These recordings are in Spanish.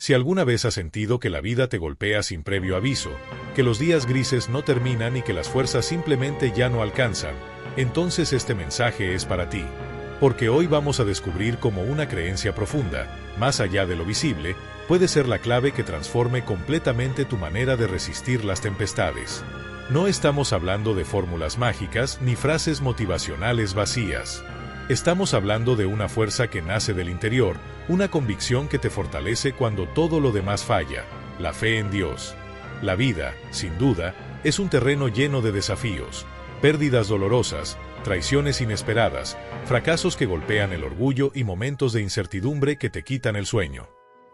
Si alguna vez has sentido que la vida te golpea sin previo aviso, que los días grises no terminan y que las fuerzas simplemente ya no alcanzan, entonces este mensaje es para ti. Porque hoy vamos a descubrir cómo una creencia profunda, más allá de lo visible, puede ser la clave que transforme completamente tu manera de resistir las tempestades. No estamos hablando de fórmulas mágicas ni frases motivacionales vacías. Estamos hablando de una fuerza que nace del interior, una convicción que te fortalece cuando todo lo demás falla, la fe en Dios. La vida, sin duda, es un terreno lleno de desafíos, pérdidas dolorosas, traiciones inesperadas, fracasos que golpean el orgullo y momentos de incertidumbre que te quitan el sueño.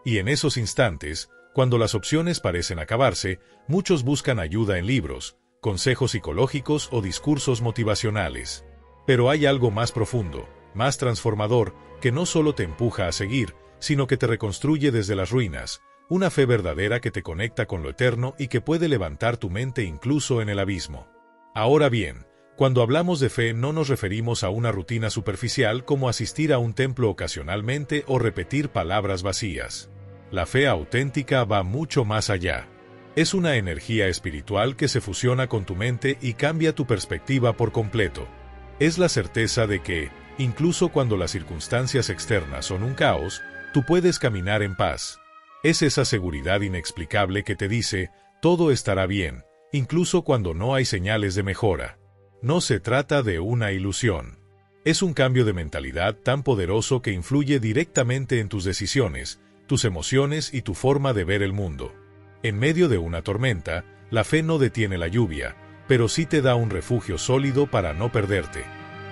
Y en esos instantes, cuando las opciones parecen acabarse, muchos buscan ayuda en libros, consejos psicológicos o discursos motivacionales. Pero hay algo más profundo, más transformador, que no solo te empuja a seguir, sino que te reconstruye desde las ruinas, una fe verdadera que te conecta con lo eterno y que puede levantar tu mente incluso en el abismo. Ahora bien, cuando hablamos de fe no nos referimos a una rutina superficial como asistir a un templo ocasionalmente o repetir palabras vacías. La fe auténtica va mucho más allá. Es una energía espiritual que se fusiona con tu mente y cambia tu perspectiva por completo. Es la certeza de que, incluso cuando las circunstancias externas son un caos, tú puedes caminar en paz. Es esa seguridad inexplicable que te dice, todo estará bien, incluso cuando no hay señales de mejora. No se trata de una ilusión. Es un cambio de mentalidad tan poderoso que influye directamente en tus decisiones, tus emociones y tu forma de ver el mundo. En medio de una tormenta, la fe no detiene la lluvia, pero sí te da un refugio sólido para no perderte.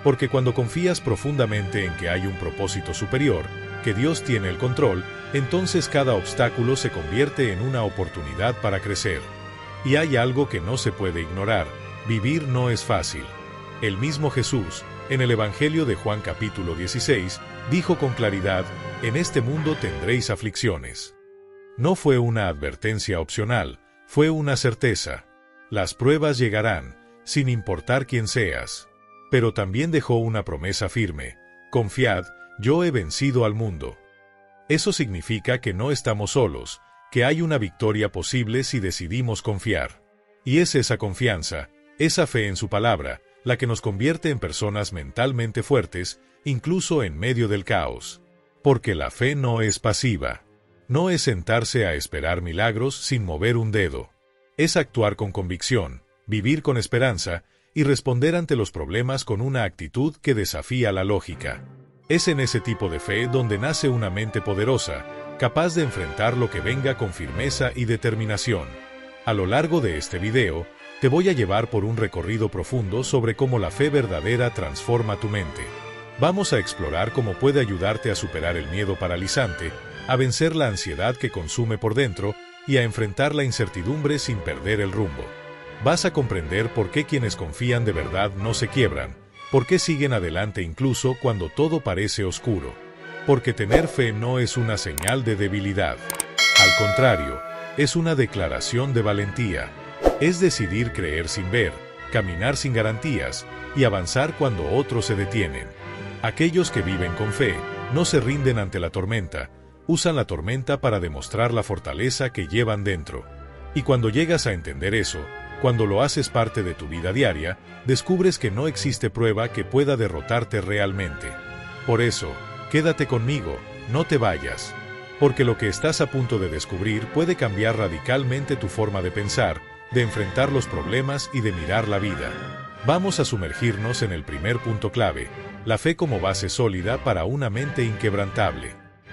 Porque cuando confías profundamente en que hay un propósito superior, que Dios tiene el control, entonces cada obstáculo se convierte en una oportunidad para crecer. Y hay algo que no se puede ignorar: vivir no es fácil. El mismo Jesús, en el Evangelio de Juan capítulo 16, dijo con claridad, en este mundo tendréis aflicciones. No fue una advertencia opcional, fue una certeza. Las pruebas llegarán, sin importar quién seas. Pero también dejó una promesa firme: confiad, yo he vencido al mundo. Eso significa que no estamos solos, que hay una victoria posible si decidimos confiar. Y es esa confianza, esa fe en su palabra, la que nos convierte en personas mentalmente fuertes, incluso en medio del caos. Porque la fe no es pasiva. No es sentarse a esperar milagros sin mover un dedo. Es actuar con convicción, vivir con esperanza y responder ante los problemas con una actitud que desafía la lógica. Es en ese tipo de fe donde nace una mente poderosa, capaz de enfrentar lo que venga con firmeza y determinación. A lo largo de este video, te voy a llevar por un recorrido profundo sobre cómo la fe verdadera transforma tu mente. Vamos a explorar cómo puede ayudarte a superar el miedo paralizante, a vencer la ansiedad que consume por dentro y a enfrentar la incertidumbre sin perder el rumbo. Vas a comprender por qué quienes confían de verdad no se quiebran, por qué siguen adelante incluso cuando todo parece oscuro. Porque tener fe no es una señal de debilidad. Al contrario, es una declaración de valentía. Es decidir creer sin ver, caminar sin garantías y avanzar cuando otros se detienen. Aquellos que viven con fe no se rinden ante la tormenta, usan la tormenta para demostrar la fortaleza que llevan dentro. Y cuando llegas a entender eso, cuando lo haces parte de tu vida diaria, descubres que no existe prueba que pueda derrotarte realmente. Por eso, quédate conmigo, no te vayas. Porque lo que estás a punto de descubrir puede cambiar radicalmente tu forma de pensar, de enfrentar los problemas y de mirar la vida. Vamos a sumergirnos en el primer punto clave: la fe como base sólida para una mente inquebrantable.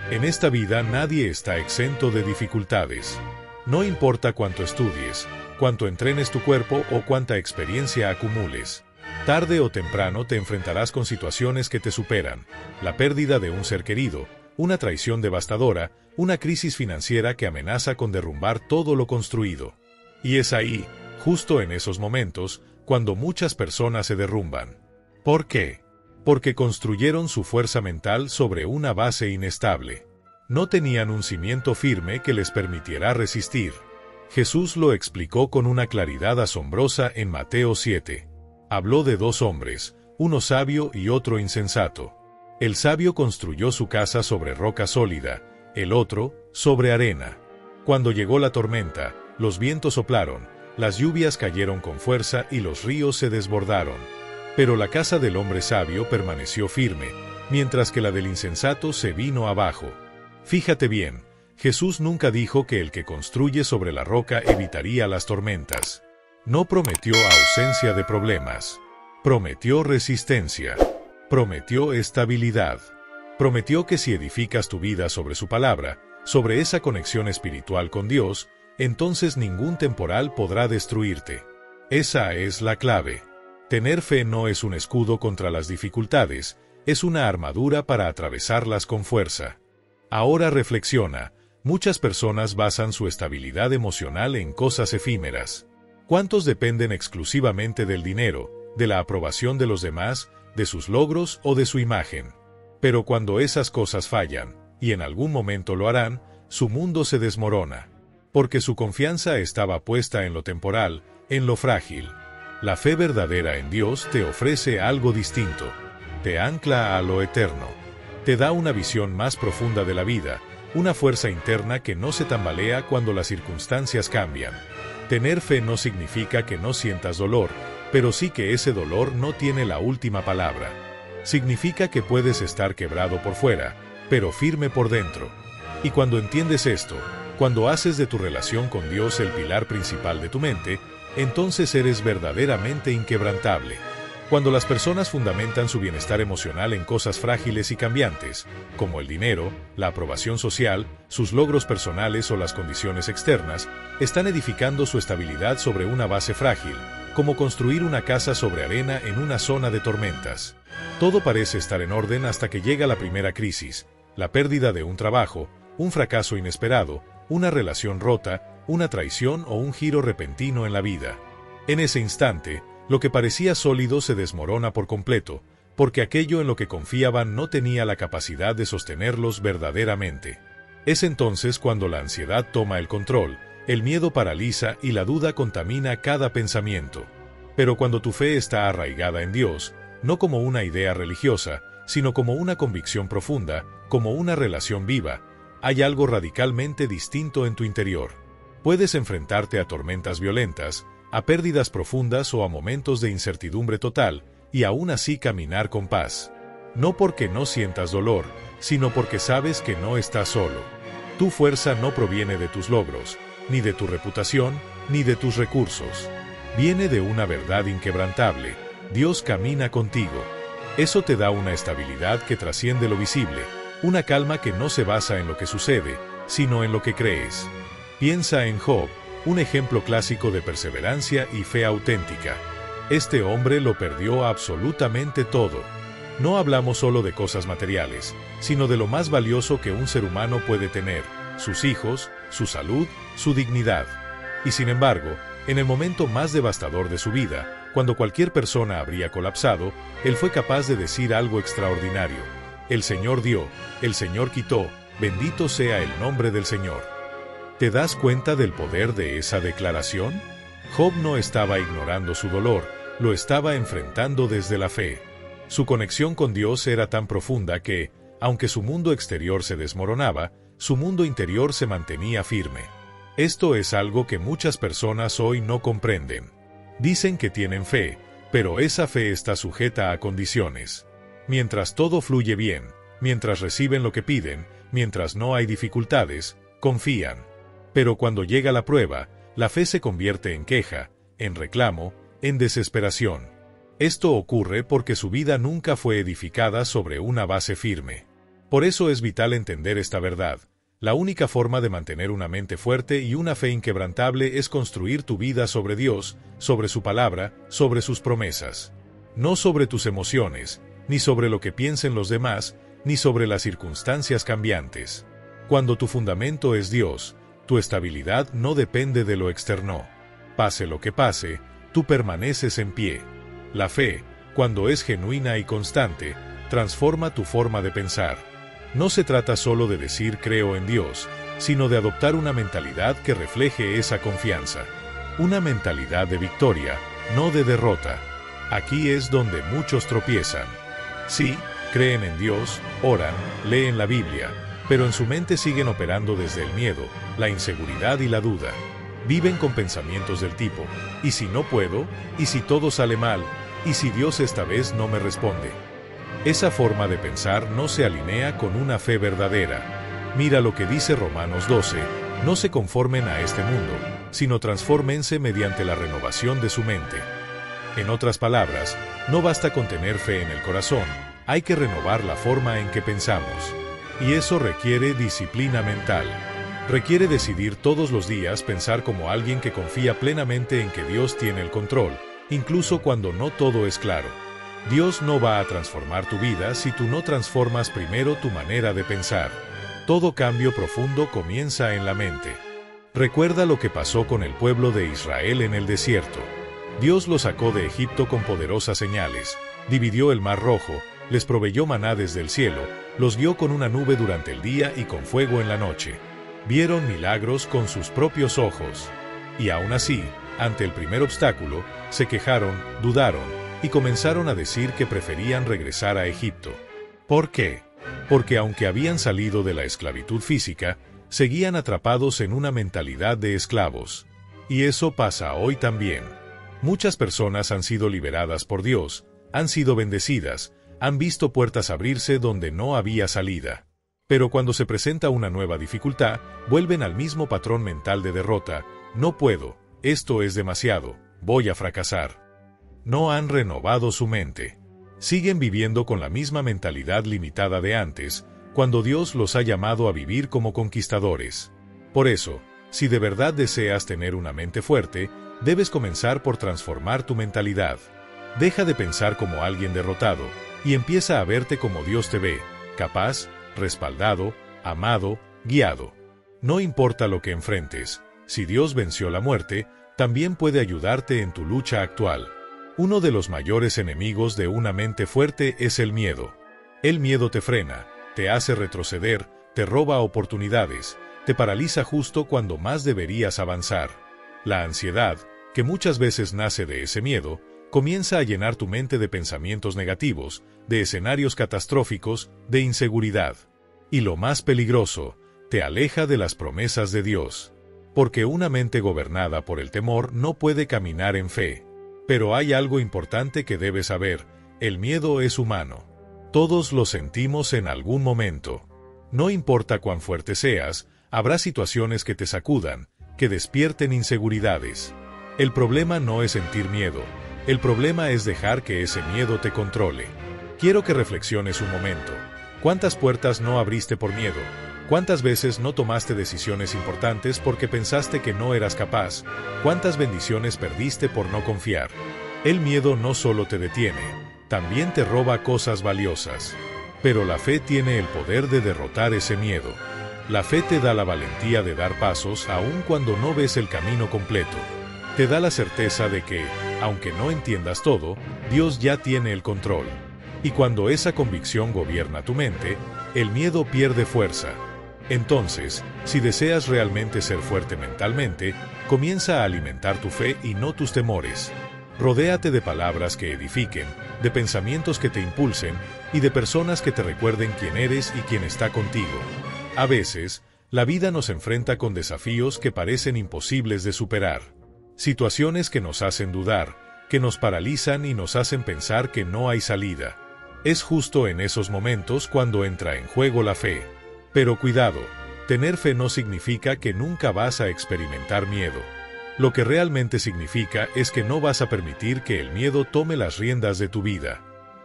En esta vida nadie está exento de dificultades. No importa cuánto estudies, cuánto entrenes tu cuerpo o cuánta experiencia acumules. Tarde o temprano te enfrentarás con situaciones que te superan: la pérdida de un ser querido, una traición devastadora, una crisis financiera que amenaza con derrumbar todo lo construido. Y es ahí, justo en esos momentos, cuando muchas personas se derrumban. ¿Por qué? Porque construyeron su fuerza mental sobre una base inestable. No tenían un cimiento firme que les permitiera resistir. Jesús lo explicó con una claridad asombrosa en Mateo 7. Habló de dos hombres, uno sabio y otro insensato. El sabio construyó su casa sobre roca sólida, el otro, sobre arena. Cuando llegó la tormenta, los vientos soplaron, las lluvias cayeron con fuerza y los ríos se desbordaron. Pero la casa del hombre sabio permaneció firme, mientras que la del insensato se vino abajo. Fíjate bien, Jesús nunca dijo que el que construye sobre la roca evitaría las tormentas. No prometió ausencia de problemas. Prometió resistencia. Prometió estabilidad. Prometió que si edificas tu vida sobre su palabra, sobre esa conexión espiritual con Dios, entonces ningún temporal podrá destruirte. Esa es la clave. Tener fe no es un escudo contra las dificultades, es una armadura para atravesarlas con fuerza. Ahora reflexiona, muchas personas basan su estabilidad emocional en cosas efímeras. ¿Cuántos dependen exclusivamente del dinero, de la aprobación de los demás, de sus logros o de su imagen? Pero cuando esas cosas fallan, y en algún momento lo harán, su mundo se desmorona. Porque su confianza estaba puesta en lo temporal, en lo frágil. La fe verdadera en Dios te ofrece algo distinto. Te ancla a lo eterno. Te da una visión más profunda de la vida, una fuerza interna que no se tambalea cuando las circunstancias cambian. Tener fe no significa que no sientas dolor, pero sí que ese dolor no tiene la última palabra. Significa que puedes estar quebrado por fuera, pero firme por dentro. Y cuando entiendes esto, cuando haces de tu relación con Dios el pilar principal de tu mente, entonces eres verdaderamente inquebrantable. Cuando las personas fundamentan su bienestar emocional en cosas frágiles y cambiantes, como el dinero, la aprobación social, sus logros personales o las condiciones externas, están edificando su estabilidad sobre una base frágil, como construir una casa sobre arena en una zona de tormentas. Todo parece estar en orden hasta que llega la primera crisis, la pérdida de un trabajo, un fracaso inesperado, una relación rota, una traición o un giro repentino en la vida. En ese instante, lo que parecía sólido se desmorona por completo, porque aquello en lo que confiaban no tenía la capacidad de sostenerlos verdaderamente. Es entonces cuando la ansiedad toma el control, el miedo paraliza y la duda contamina cada pensamiento. Pero cuando tu fe está arraigada en Dios, no como una idea religiosa, sino como una convicción profunda, como una relación viva, hay algo radicalmente distinto en tu interior. Puedes enfrentarte a tormentas violentas, a pérdidas profundas o a momentos de incertidumbre total, y aún así caminar con paz. No porque no sientas dolor, sino porque sabes que no estás solo. Tu fuerza no proviene de tus logros, ni de tu reputación, ni de tus recursos. Viene de una verdad inquebrantable: Dios camina contigo. Eso te da una estabilidad que trasciende lo visible, una calma que no se basa en lo que sucede, sino en lo que crees. Piensa en Job, un ejemplo clásico de perseverancia y fe auténtica. Este hombre lo perdió absolutamente todo. No hablamos solo de cosas materiales, sino de lo más valioso que un ser humano puede tener: sus hijos, su salud, su dignidad. Y sin embargo, en el momento más devastador de su vida, cuando cualquier persona habría colapsado, él fue capaz de decir algo extraordinario: el Señor dio, el Señor quitó, bendito sea el nombre del Señor. ¿Te das cuenta del poder de esa declaración? Job no estaba ignorando su dolor, lo estaba enfrentando desde la fe. Su conexión con Dios era tan profunda que, aunque su mundo exterior se desmoronaba, su mundo interior se mantenía firme. Esto es algo que muchas personas hoy no comprenden. Dicen que tienen fe, pero esa fe está sujeta a condiciones. Mientras todo fluye bien, mientras reciben lo que piden, mientras no hay dificultades, confían. Pero cuando llega la prueba, la fe se convierte en queja, en reclamo, en desesperación. Esto ocurre porque su vida nunca fue edificada sobre una base firme. Por eso es vital entender esta verdad. La única forma de mantener una mente fuerte y una fe inquebrantable es construir tu vida sobre Dios, sobre su palabra, sobre sus promesas. No sobre tus emociones, ni sobre lo que piensen los demás, ni sobre las circunstancias cambiantes. Cuando tu fundamento es Dios, tu estabilidad no depende de lo externo. Pase lo que pase, tú permaneces en pie. La fe, cuando es genuina y constante, transforma tu forma de pensar. No se trata solo de decir creo en Dios, sino de adoptar una mentalidad que refleje esa confianza. Una mentalidad de victoria, no de derrota. Aquí es donde muchos tropiezan. Sí, creen en Dios, oran, leen la Biblia, pero en su mente siguen operando desde el miedo, la inseguridad y la duda. Viven con pensamientos del tipo, ¿y si no puedo? ¿Y si todo sale mal? ¿Y si Dios esta vez no me responde? Esa forma de pensar no se alinea con una fe verdadera. Mira lo que dice Romanos 12, no se conformen a este mundo, sino transfórmense mediante la renovación de su mente. En otras palabras, no basta con tener fe en el corazón, hay que renovar la forma en que pensamos. Y eso requiere disciplina mental. Requiere decidir todos los días pensar como alguien que confía plenamente en que Dios tiene el control, incluso cuando no todo es claro. Dios no va a transformar tu vida si tú no transformas primero tu manera de pensar. Todo cambio profundo comienza en la mente. Recuerda lo que pasó con el pueblo de Israel en el desierto. Dios los sacó de Egipto con poderosas señales, dividió el mar rojo, les proveyó maná desde el cielo, los guió con una nube durante el día y con fuego en la noche. Vieron milagros con sus propios ojos. Y aún así, ante el primer obstáculo, se quejaron, dudaron, y comenzaron a decir que preferían regresar a Egipto. ¿Por qué? Porque aunque habían salido de la esclavitud física, seguían atrapados en una mentalidad de esclavos. Y eso pasa hoy también. Muchas personas han sido liberadas por Dios, han sido bendecidas, han visto puertas abrirse donde no había salida. Pero cuando se presenta una nueva dificultad, vuelven al mismo patrón mental de derrota. No puedo, esto es demasiado, voy a fracasar. No han renovado su mente. Siguen viviendo con la misma mentalidad limitada de antes, cuando Dios los ha llamado a vivir como conquistadores. Por eso, si de verdad deseas tener una mente fuerte, debes comenzar por transformar tu mentalidad. Deja de pensar como alguien derrotado, y empieza a verte como Dios te ve, capaz, respaldado, amado, guiado. No importa lo que enfrentes, si Dios venció la muerte, también puede ayudarte en tu lucha actual. Uno de los mayores enemigos de una mente fuerte es el miedo. El miedo te frena, te hace retroceder, te roba oportunidades, te paraliza justo cuando más deberías avanzar. La ansiedad, que muchas veces nace de ese miedo, comienza a llenar tu mente de pensamientos negativos, de escenarios catastróficos, de inseguridad. Y lo más peligroso, te aleja de las promesas de Dios. Porque una mente gobernada por el temor no puede caminar en fe. Pero hay algo importante que debes saber, el miedo es humano. Todos lo sentimos en algún momento. No importa cuán fuerte seas, habrá situaciones que te sacudan, que despierten inseguridades. El problema no es sentir miedo, el problema es dejar que ese miedo te controle. Quiero que reflexiones un momento. ¿Cuántas puertas no abriste por miedo? ¿Cuántas veces no tomaste decisiones importantes porque pensaste que no eras capaz? ¿Cuántas bendiciones perdiste por no confiar? El miedo no solo te detiene, también te roba cosas valiosas. Pero la fe tiene el poder de derrotar ese miedo. La fe te da la valentía de dar pasos aun cuando no ves el camino completo. Te da la certeza de que, aunque no entiendas todo, Dios ya tiene el control. Y cuando esa convicción gobierna tu mente, el miedo pierde fuerza. Entonces, si deseas realmente ser fuerte mentalmente, comienza a alimentar tu fe y no tus temores. Rodéate de palabras que edifiquen, de pensamientos que te impulsen y de personas que te recuerden quién eres y quién está contigo. A veces, la vida nos enfrenta con desafíos que parecen imposibles de superar. Situaciones que nos hacen dudar, que nos paralizan y nos hacen pensar que no hay salida. Es justo en esos momentos cuando entra en juego la fe. Pero cuidado, tener fe no significa que nunca vas a experimentar miedo. Lo que realmente significa es que no vas a permitir que el miedo tome las riendas de tu vida.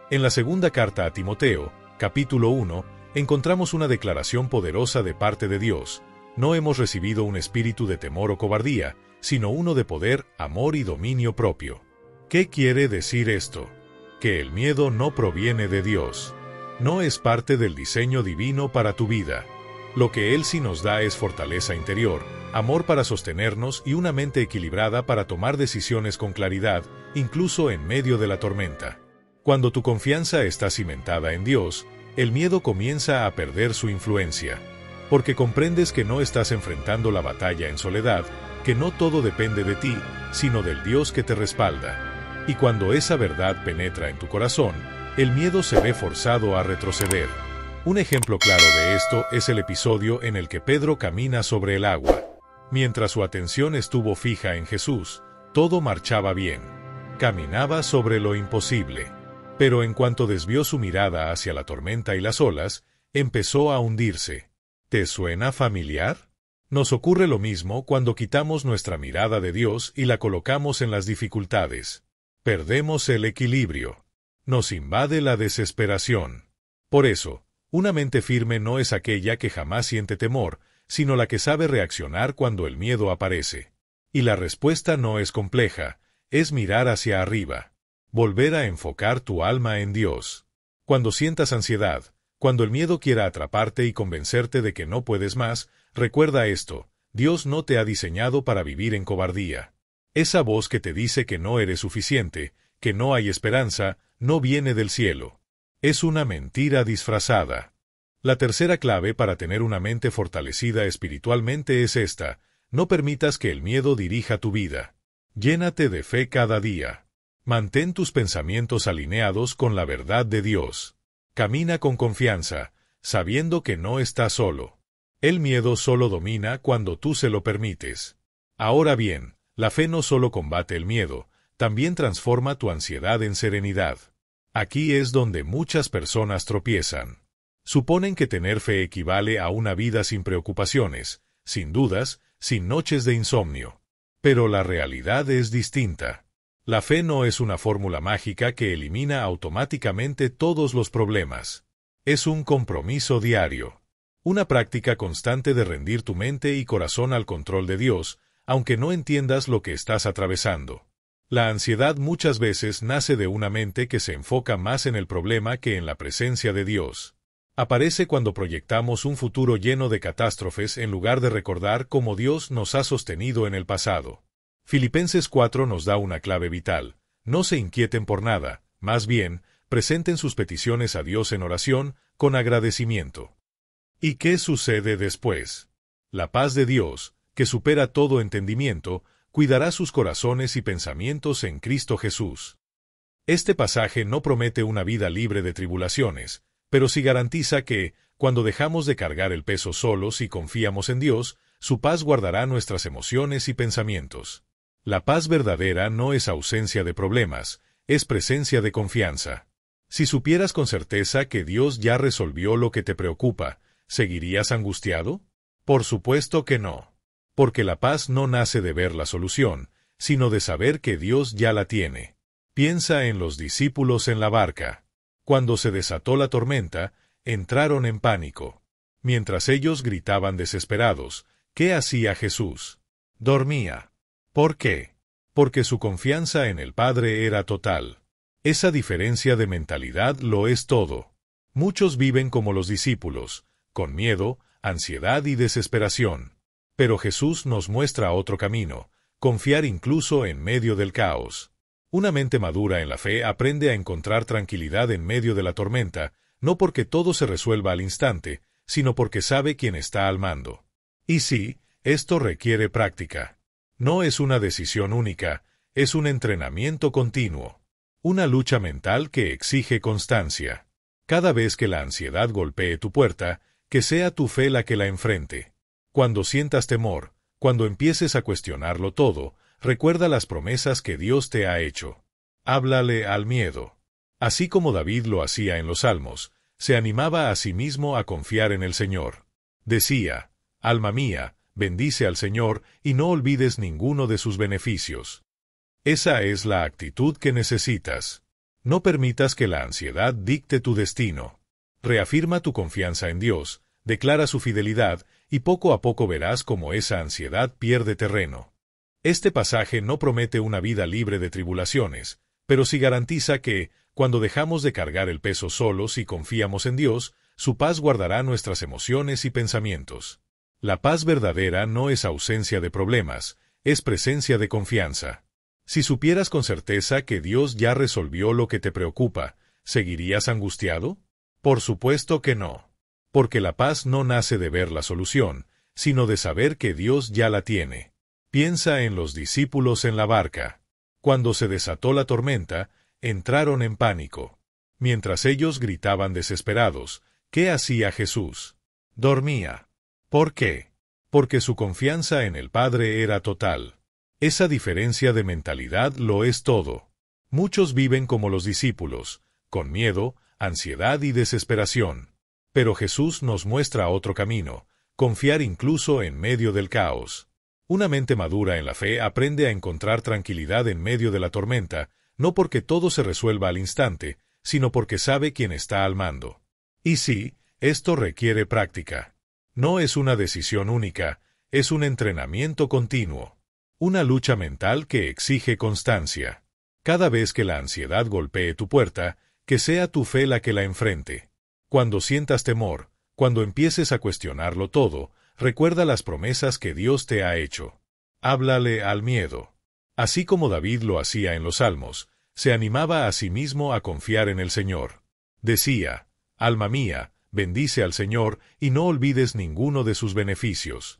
En la segunda carta a Timoteo, capítulo 1, encontramos una declaración poderosa de parte de Dios. No hemos recibido un espíritu de temor o cobardía, sino uno de poder, amor y dominio propio. ¿Qué quiere decir esto? Que el miedo no proviene de Dios. No es parte del diseño divino para tu vida. Lo que Él sí nos da es fortaleza interior, amor para sostenernos y una mente equilibrada para tomar decisiones con claridad, incluso en medio de la tormenta. Cuando tu confianza está cimentada en Dios, el miedo comienza a perder su influencia. Porque comprendes que no estás enfrentando la batalla en soledad, que no todo depende de ti, sino del Dios que te respalda. Y cuando esa verdad penetra en tu corazón, el miedo se ve forzado a retroceder. Un ejemplo claro de esto es el episodio en el que Pedro camina sobre el agua. Mientras su atención estuvo fija en Jesús, todo marchaba bien. Caminaba sobre lo imposible. Pero en cuanto desvió su mirada hacia la tormenta y las olas, empezó a hundirse. ¿Te suena familiar? Nos ocurre lo mismo cuando quitamos nuestra mirada de Dios y la colocamos en las dificultades. Perdemos el equilibrio. Nos invade la desesperación. Por eso, una mente firme no es aquella que jamás siente temor, sino la que sabe reaccionar cuando el miedo aparece. Y la respuesta no es compleja, es mirar hacia arriba. Volver a enfocar tu alma en Dios. Cuando sientas ansiedad, cuando el miedo quiera atraparte y convencerte de que no puedes más, recuerda esto: Dios no te ha diseñado para vivir en cobardía. Esa voz que te dice que no eres suficiente, que no hay esperanza, no viene del cielo. Es una mentira disfrazada. La tercera clave para tener una mente fortalecida espiritualmente es esta: no permitas que el miedo dirija tu vida. Llénate de fe cada día. Mantén tus pensamientos alineados con la verdad de Dios. Camina con confianza, sabiendo que no estás solo. El miedo solo domina cuando tú se lo permites. Ahora bien, la fe no solo combate el miedo, también transforma tu ansiedad en serenidad. Aquí es donde muchas personas tropiezan. Suponen que tener fe equivale a una vida sin preocupaciones, sin dudas, sin noches de insomnio. Pero la realidad es distinta. La fe no es una fórmula mágica que elimina automáticamente todos los problemas. Es un compromiso diario. Una práctica constante de rendir tu mente y corazón al control de Dios, aunque no entiendas lo que estás atravesando. La ansiedad muchas veces nace de una mente que se enfoca más en el problema que en la presencia de Dios. Aparece cuando proyectamos un futuro lleno de catástrofes en lugar de recordar cómo Dios nos ha sostenido en el pasado. Filipenses 4 nos da una clave vital: no se inquieten por nada, más bien, presenten sus peticiones a Dios en oración, con agradecimiento. ¿Y qué sucede después? La paz de Dios, que supera todo entendimiento, cuidará sus corazones y pensamientos en Cristo Jesús. Este pasaje no promete una vida libre de tribulaciones, pero sí garantiza que, cuando dejamos de cargar el peso solos y confiamos en Dios, su paz guardará nuestras emociones y pensamientos. La paz verdadera no es ausencia de problemas, es presencia de confianza. Si supieras con certeza que Dios ya resolvió lo que te preocupa, ¿seguirías angustiado? Por supuesto que no. Porque la paz no nace de ver la solución, sino de saber que Dios ya la tiene. Piensa en los discípulos en la barca. Cuando se desató la tormenta, entraron en pánico. Mientras ellos gritaban desesperados, ¿qué hacía Jesús? Dormía. ¿Por qué? Porque su confianza en el Padre era total. Esa diferencia de mentalidad lo es todo. Muchos viven como los discípulos, con miedo, ansiedad y desesperación. Pero Jesús nos muestra otro camino: confiar incluso en medio del caos. Una mente madura en la fe aprende a encontrar tranquilidad en medio de la tormenta, no porque todo se resuelva al instante, sino porque sabe quién está al mando. Y sí, esto requiere práctica. No es una decisión única, es un entrenamiento continuo. Una lucha mental que exige constancia. Cada vez que la ansiedad golpee tu puerta, que sea tu fe la que la enfrente. Cuando sientas temor, cuando empieces a cuestionarlo todo, recuerda las promesas que Dios te ha hecho. Háblale al miedo. Así como David lo hacía en los Salmos, se animaba a sí mismo a confiar en el Señor. Decía: alma mía, bendice al Señor y no olvides ninguno de sus beneficios. Esa es la actitud que necesitas. No permitas que la ansiedad dicte tu destino. Reafirma tu confianza en Dios, declara su fidelidad, y poco a poco verás cómo esa ansiedad pierde terreno. Este pasaje no promete una vida libre de tribulaciones, pero sí garantiza que, cuando dejamos de cargar el peso solos y confiamos en Dios, su paz guardará nuestras emociones y pensamientos. La paz verdadera no es ausencia de problemas, es presencia de confianza. Si supieras con certeza que Dios ya resolvió lo que te preocupa, ¿seguirías angustiado? Por supuesto que no. Porque la paz no nace de ver la solución, sino de saber que Dios ya la tiene. Piensa en los discípulos en la barca. Cuando se desató la tormenta, entraron en pánico. Mientras ellos gritaban desesperados, ¿Qué hacía Jesús? Dormía. ¿Por qué? Porque su confianza en el Padre era total. Esa diferencia de mentalidad lo es todo. Muchos viven como los discípulos, con miedo, ansiedad y desesperación. Pero Jesús nos muestra otro camino, confiar incluso en medio del caos. Una mente madura en la fe aprende a encontrar tranquilidad en medio de la tormenta, no porque todo se resuelva al instante, sino porque sabe quién está al mando. Y sí, esto requiere práctica. No es una decisión única, es un entrenamiento continuo. Una lucha mental que exige constancia. Cada vez que la ansiedad golpee tu puerta, que sea tu fe la que la enfrente. Cuando sientas temor, cuando empieces a cuestionarlo todo, recuerda las promesas que Dios te ha hecho. Háblale al miedo. Así como David lo hacía en los Salmos, se animaba a sí mismo a confiar en el Señor. Decía, «Alma mía, bendice al Señor y no olvides ninguno de sus beneficios».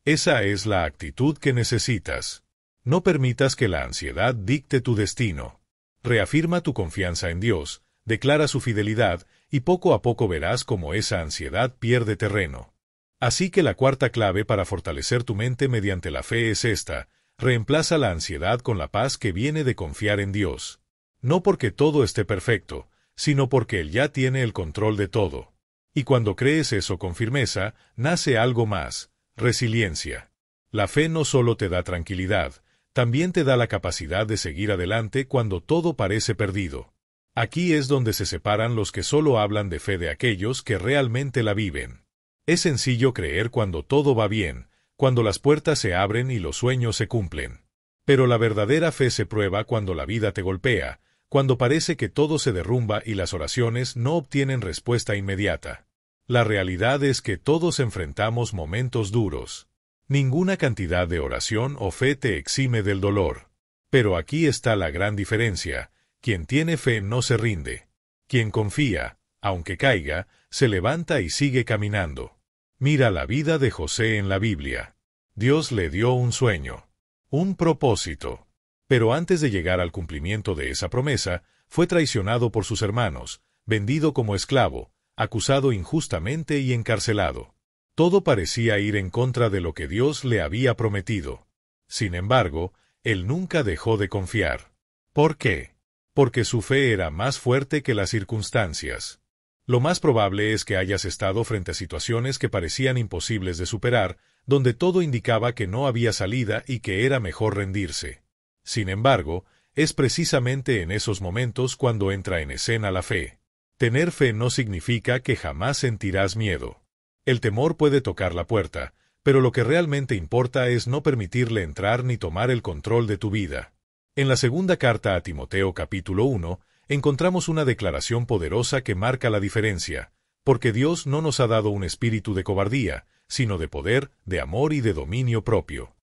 Esa es la actitud que necesitas. No permitas que la ansiedad dicte tu destino. Reafirma tu confianza en Dios, declara su fidelidad, y poco a poco verás cómo esa ansiedad pierde terreno. Así que la cuarta clave para fortalecer tu mente mediante la fe es esta: reemplaza la ansiedad con la paz que viene de confiar en Dios. No porque todo esté perfecto, sino porque Él ya tiene el control de todo. Y cuando crees eso con firmeza, nace algo más: resiliencia. La fe no solo te da tranquilidad, también te da la capacidad de seguir adelante cuando todo parece perdido. Aquí es donde se separan los que solo hablan de fe de aquellos que realmente la viven. Es sencillo creer cuando todo va bien, cuando las puertas se abren y los sueños se cumplen. Pero la verdadera fe se prueba cuando la vida te golpea, cuando parece que todo se derrumba y las oraciones no obtienen respuesta inmediata. La realidad es que todos enfrentamos momentos duros. Ninguna cantidad de oración o fe te exime del dolor. Pero aquí está la gran diferencia: quien tiene fe no se rinde. Quien confía, aunque caiga, se levanta y sigue caminando. Mira la vida de José en la Biblia. Dios le dio un sueño, un propósito. Pero antes de llegar al cumplimiento de esa promesa, fue traicionado por sus hermanos, vendido como esclavo, acusado injustamente y encarcelado. Todo parecía ir en contra de lo que Dios le había prometido. Sin embargo, él nunca dejó de confiar. ¿Por qué? Porque su fe era más fuerte que las circunstancias. Lo más probable es que hayas estado frente a situaciones que parecían imposibles de superar, donde todo indicaba que no había salida y que era mejor rendirse. Sin embargo, es precisamente en esos momentos cuando entra en escena la fe. Tener fe no significa que jamás sentirás miedo. El temor puede tocar la puerta, pero lo que realmente importa es no permitirle entrar ni tomar el control de tu vida. En la segunda carta a Timoteo capítulo 1, encontramos una declaración poderosa que marca la diferencia, porque Dios no nos ha dado un espíritu de cobardía, sino de poder, de amor y de dominio propio.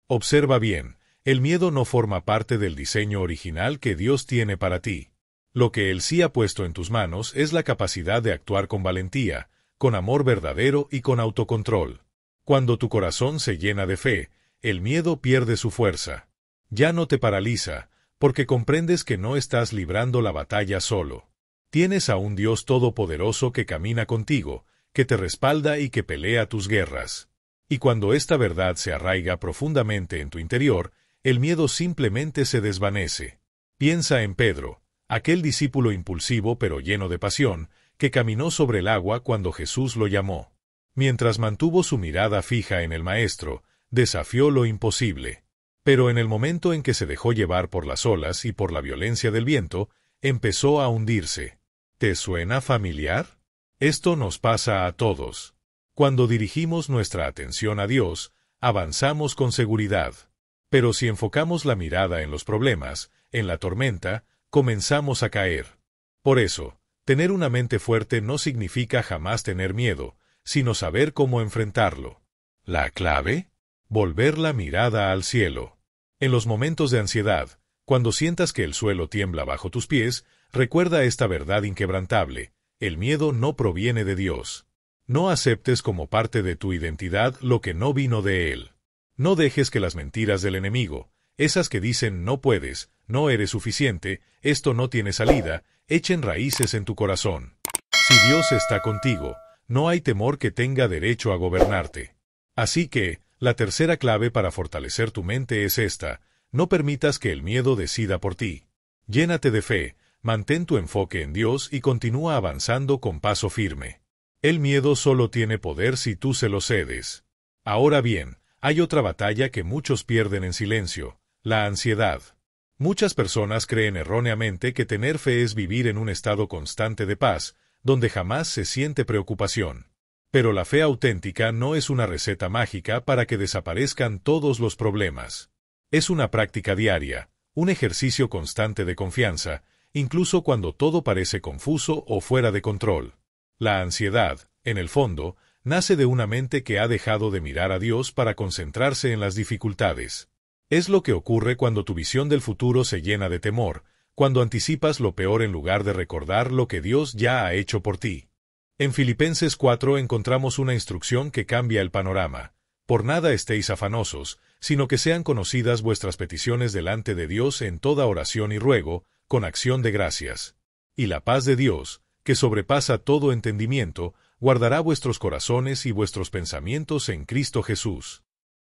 Observa bien, el miedo no forma parte del diseño original que Dios tiene para ti. Lo que Él sí ha puesto en tus manos es la capacidad de actuar con valentía, con amor verdadero y con autocontrol. Cuando tu corazón se llena de fe, el miedo pierde su fuerza. Ya no te paraliza, porque comprendes que no estás librando la batalla solo. Tienes a un Dios todopoderoso que camina contigo, que te respalda y que pelea tus guerras. Y cuando esta verdad se arraiga profundamente en tu interior, el miedo simplemente se desvanece. Piensa en Pedro, aquel discípulo impulsivo pero lleno de pasión, que caminó sobre el agua cuando Jesús lo llamó. Mientras mantuvo su mirada fija en el Maestro, desafió lo imposible. Pero en el momento en que se dejó llevar por las olas y por la violencia del viento, empezó a hundirse. ¿Te suena familiar? Esto nos pasa a todos. Cuando dirigimos nuestra atención a Dios, avanzamos con seguridad. Pero si enfocamos la mirada en los problemas, en la tormenta, comenzamos a caer. Por eso, tener una mente fuerte no significa jamás tener miedo, sino saber cómo enfrentarlo. ¿La clave? Volver la mirada al cielo. En los momentos de ansiedad, cuando sientas que el suelo tiembla bajo tus pies, recuerda esta verdad inquebrantable: el miedo no proviene de Dios. No aceptes como parte de tu identidad lo que no vino de Él. No dejes que las mentiras del enemigo, esas que dicen no puedes, no eres suficiente, esto no tiene salida, echen raíces en tu corazón. Si Dios está contigo, no hay temor que tenga derecho a gobernarte. Así que, la tercera clave para fortalecer tu mente es esta: no permitas que el miedo decida por ti. Llénate de fe, mantén tu enfoque en Dios y continúa avanzando con paso firme. El miedo solo tiene poder si tú se lo cedes. Ahora bien, hay otra batalla que muchos pierden en silencio: la ansiedad. Muchas personas creen erróneamente que tener fe es vivir en un estado constante de paz, donde jamás se siente preocupación. Pero la fe auténtica no es una receta mágica para que desaparezcan todos los problemas. Es una práctica diaria, un ejercicio constante de confianza, incluso cuando todo parece confuso o fuera de control. La ansiedad, en el fondo, nace de una mente que ha dejado de mirar a Dios para concentrarse en las dificultades. Es lo que ocurre cuando tu visión del futuro se llena de temor, cuando anticipas lo peor en lugar de recordar lo que Dios ya ha hecho por ti. En Filipenses 4 encontramos una instrucción que cambia el panorama. Por nada estéis afanosos, sino que sean conocidas vuestras peticiones delante de Dios en toda oración y ruego, con acción de gracias. Y la paz de Dios, que sobrepasa todo entendimiento, guardará vuestros corazones y vuestros pensamientos en Cristo Jesús.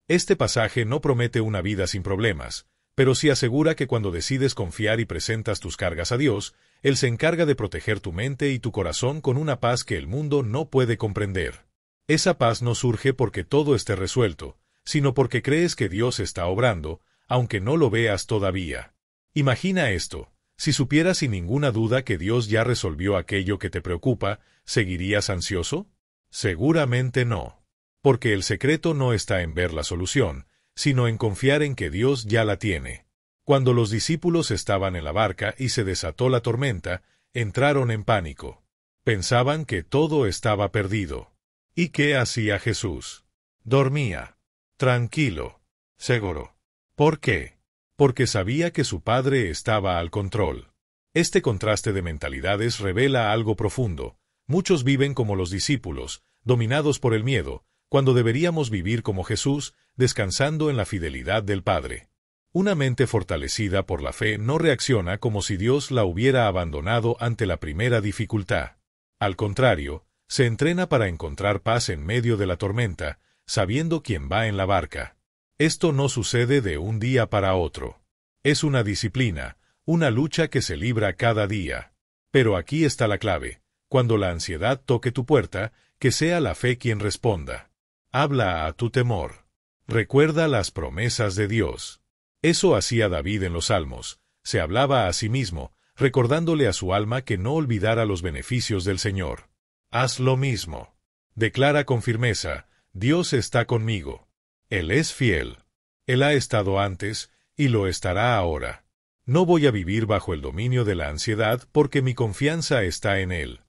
Este pasaje no promete una vida sin problemas, pero sí asegura que cuando decides confiar y presentas tus cargas a Dios, Él se encarga de proteger tu mente y tu corazón con una paz que el mundo no puede comprender. Esa paz no surge porque todo esté resuelto, sino porque crees que Dios está obrando, aunque no lo veas todavía. Imagina esto: si supieras sin ninguna duda que Dios ya resolvió aquello que te preocupa, ¿seguirías ansioso? Seguramente no. Porque el secreto no está en ver la solución, sino en confiar en que Dios ya la tiene. Cuando los discípulos estaban en la barca y se desató la tormenta, entraron en pánico. Pensaban que todo estaba perdido. ¿Y qué hacía Jesús? Dormía. Tranquilo. Seguro. ¿Por qué? Porque sabía que su Padre estaba al control. Este contraste de mentalidades revela algo profundo. Muchos viven como los discípulos, dominados por el miedo, cuando deberíamos vivir como Jesús, descansando en la fidelidad del Padre. Una mente fortalecida por la fe no reacciona como si Dios la hubiera abandonado ante la primera dificultad. Al contrario, se entrena para encontrar paz en medio de la tormenta, sabiendo quién va en la barca. Esto no sucede de un día para otro. Es una disciplina, una lucha que se libra cada día. Pero aquí está la clave: cuando la ansiedad toque tu puerta, que sea la fe quien responda. Habla a tu temor. Recuerda las promesas de Dios. Eso hacía David en los Salmos. Se hablaba a sí mismo, recordándole a su alma que no olvidara los beneficios del Señor. Haz lo mismo. Declara con firmeza: Dios está conmigo. Él es fiel. Él ha estado antes, y lo estará ahora. No voy a vivir bajo el dominio de la ansiedad porque mi confianza está en Él.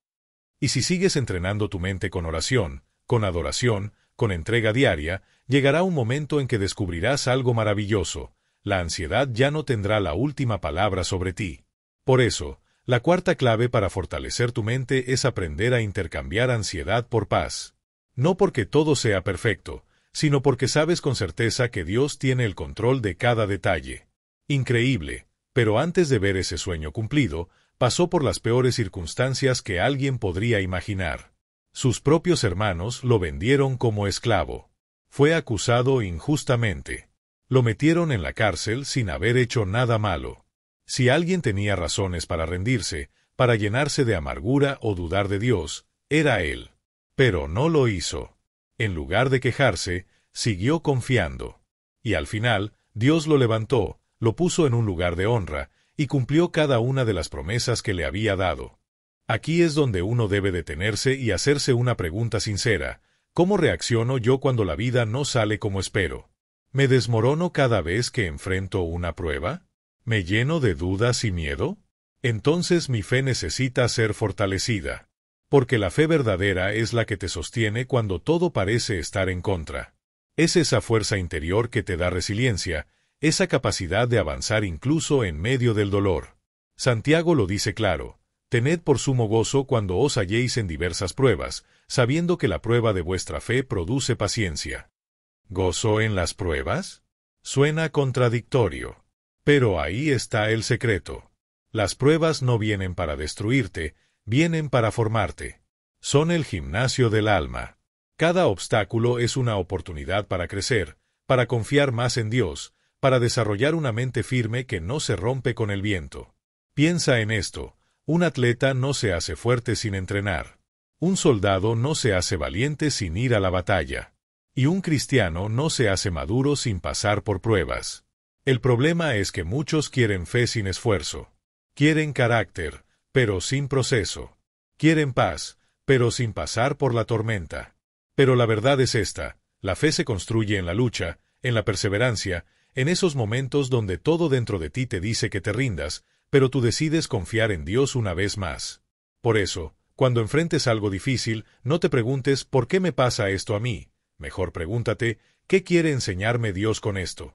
Y si sigues entrenando tu mente con oración, con adoración, con entrega diaria, llegará un momento en que descubrirás algo maravilloso: la ansiedad ya no tendrá la última palabra sobre ti. Por eso, la cuarta clave para fortalecer tu mente es aprender a intercambiar ansiedad por paz. No porque todo sea perfecto, sino porque sabes con certeza que Dios tiene el control de cada detalle. Increíble, pero antes de ver ese sueño cumplido, pasó por las peores circunstancias que alguien podría imaginar. Sus propios hermanos lo vendieron como esclavo. Fue acusado injustamente. Lo metieron en la cárcel sin haber hecho nada malo. Si alguien tenía razones para rendirse, para llenarse de amargura o dudar de Dios, era él. Pero no lo hizo. En lugar de quejarse, siguió confiando. Y al final, Dios lo levantó, lo puso en un lugar de honra, y cumplió cada una de las promesas que le había dado. Aquí es donde uno debe detenerse y hacerse una pregunta sincera: ¿cómo reacciono yo cuando la vida no sale como espero? ¿Me desmorono cada vez que enfrento una prueba? ¿Me lleno de dudas y miedo? Entonces mi fe necesita ser fortalecida. Porque la fe verdadera es la que te sostiene cuando todo parece estar en contra. Es esa fuerza interior que te da resiliencia, esa capacidad de avanzar incluso en medio del dolor. Santiago lo dice claro: tened por sumo gozo cuando os halléis en diversas pruebas, sabiendo que la prueba de vuestra fe produce paciencia. ¿Gozo en las pruebas? Suena contradictorio. Pero ahí está el secreto. Las pruebas no vienen para destruirte, Vienen para formarte. Son el gimnasio del alma. Cada obstáculo es una oportunidad para crecer, para confiar más en Dios, para desarrollar una mente firme que no se rompe con el viento. Piensa en esto: un atleta no se hace fuerte sin entrenar. Un soldado no se hace valiente sin ir a la batalla. Y un cristiano no se hace maduro sin pasar por pruebas. El problema es que muchos quieren fe sin esfuerzo. Quieren carácter, pero sin proceso. Quieren paz, pero sin pasar por la tormenta. Pero la verdad es esta: la fe se construye en la lucha, en la perseverancia, en esos momentos donde todo dentro de ti te dice que te rindas, pero tú decides confiar en Dios una vez más. Por eso, cuando enfrentes algo difícil, no te preguntes ¿por qué me pasa esto a mí? Mejor pregúntate ¿qué quiere enseñarme Dios con esto?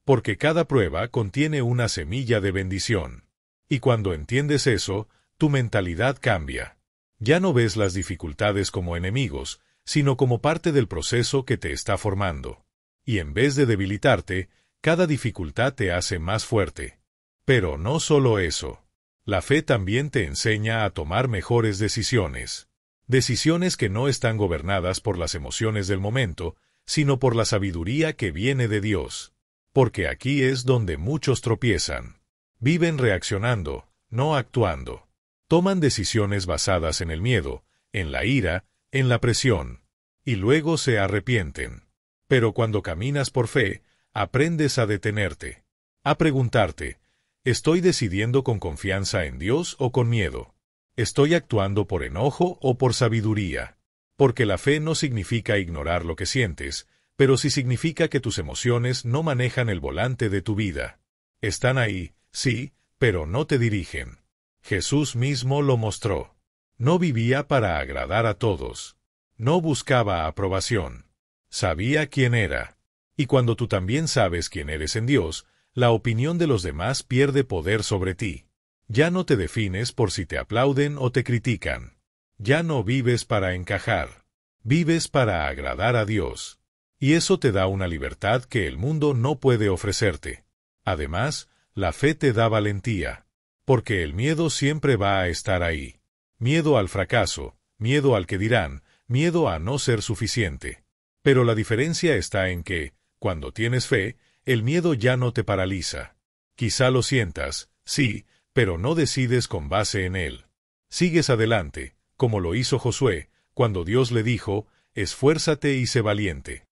Porque cada prueba contiene una semilla de bendición. Y cuando entiendes eso, tu mentalidad cambia. Ya no ves las dificultades como enemigos, sino como parte del proceso que te está formando. Y en vez de debilitarte, cada dificultad te hace más fuerte. Pero no solo eso. La fe también te enseña a tomar mejores decisiones. Decisiones que no están gobernadas por las emociones del momento, sino por la sabiduría que viene de Dios. Porque aquí es donde muchos tropiezan. Viven reaccionando, no actuando. Toman decisiones basadas en el miedo, en la ira, en la presión. Y luego se arrepienten. Pero cuando caminas por fe, aprendes a detenerte. A preguntarte: ¿estoy decidiendo con confianza en Dios o con miedo? ¿Estoy actuando por enojo o por sabiduría? Porque la fe no significa ignorar lo que sientes, pero sí significa que tus emociones no manejan el volante de tu vida. Están ahí, sí, pero no te dirigen. Jesús mismo lo mostró. No vivía para agradar a todos. No buscaba aprobación. Sabía quién era. Y cuando tú también sabes quién eres en Dios, la opinión de los demás pierde poder sobre ti. Ya no te defines por si te aplauden o te critican. Ya no vives para encajar. Vives para agradar a Dios. Y eso te da una libertad que el mundo no puede ofrecerte. Además, la fe te da valentía. Porque el miedo siempre va a estar ahí. Miedo al fracaso, miedo al que dirán, miedo a no ser suficiente. Pero la diferencia está en que, cuando tienes fe, el miedo ya no te paraliza. Quizá lo sientas, sí, pero no decides con base en él. Sigues adelante, como lo hizo Josué, cuando Dios le dijo: esfuérzate y sé valiente.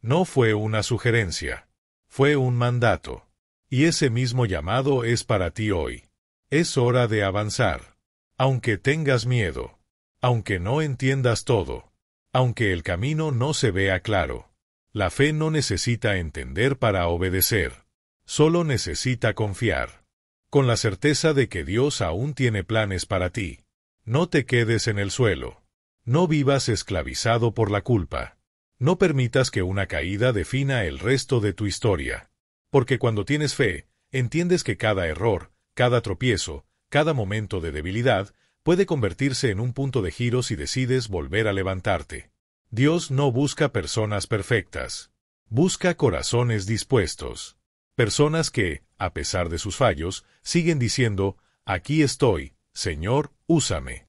No fue una sugerencia. Fue un mandato. Y ese mismo llamado es para ti hoy. Es hora de avanzar. Aunque tengas miedo. Aunque no entiendas todo. Aunque el camino no se vea claro. La fe no necesita entender para obedecer. Solo necesita confiar. Con la certeza de que Dios aún tiene planes para ti. No te quedes en el suelo. No vivas esclavizado por la culpa. No permitas que una caída defina el resto de tu historia. Porque cuando tienes fe, entiendes que cada error, cada tropiezo, cada momento de debilidad, puede convertirse en un punto de giro si decides volver a levantarte. Dios no busca personas perfectas. Busca corazones dispuestos. Personas que, a pesar de sus fallos, siguen diciendo: aquí estoy, Señor, úsame.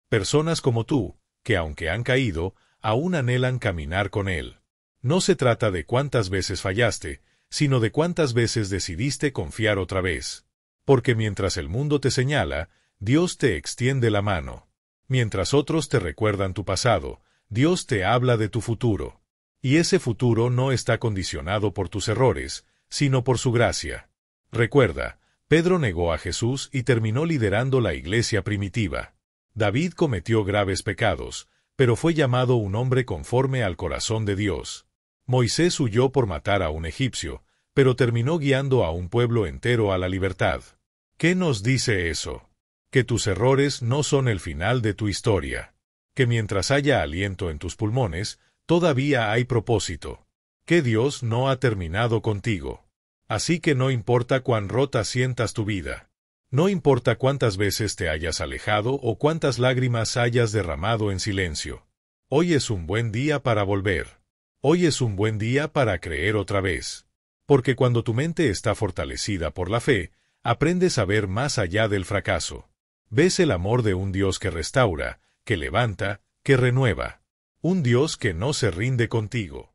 Personas como tú, que aunque han caído, aún anhelan caminar con Él. No se trata de cuántas veces fallaste, sino de cuántas veces decidiste confiar otra vez. Porque mientras el mundo te señala, Dios te extiende la mano. Mientras otros te recuerdan tu pasado, Dios te habla de tu futuro. Y ese futuro no está condicionado por tus errores, sino por su gracia. Recuerda, Pedro negó a Jesús y terminó liderando la iglesia primitiva. David cometió graves pecados, pero fue llamado un hombre conforme al corazón de Dios. Moisés huyó por matar a un egipcio, pero terminó guiando a un pueblo entero a la libertad. ¿Qué nos dice eso? Que tus errores no son el final de tu historia. Que mientras haya aliento en tus pulmones, todavía hay propósito. Que Dios no ha terminado contigo. Así que no importa cuán rota sientas tu vida. No importa cuántas veces te hayas alejado o cuántas lágrimas hayas derramado en silencio. Hoy es un buen día para volver. Hoy es un buen día para creer otra vez. Porque cuando tu mente está fortalecida por la fe, aprendes a ver más allá del fracaso. Ves el amor de un Dios que restaura, que levanta, que renueva. Un Dios que no se rinde contigo.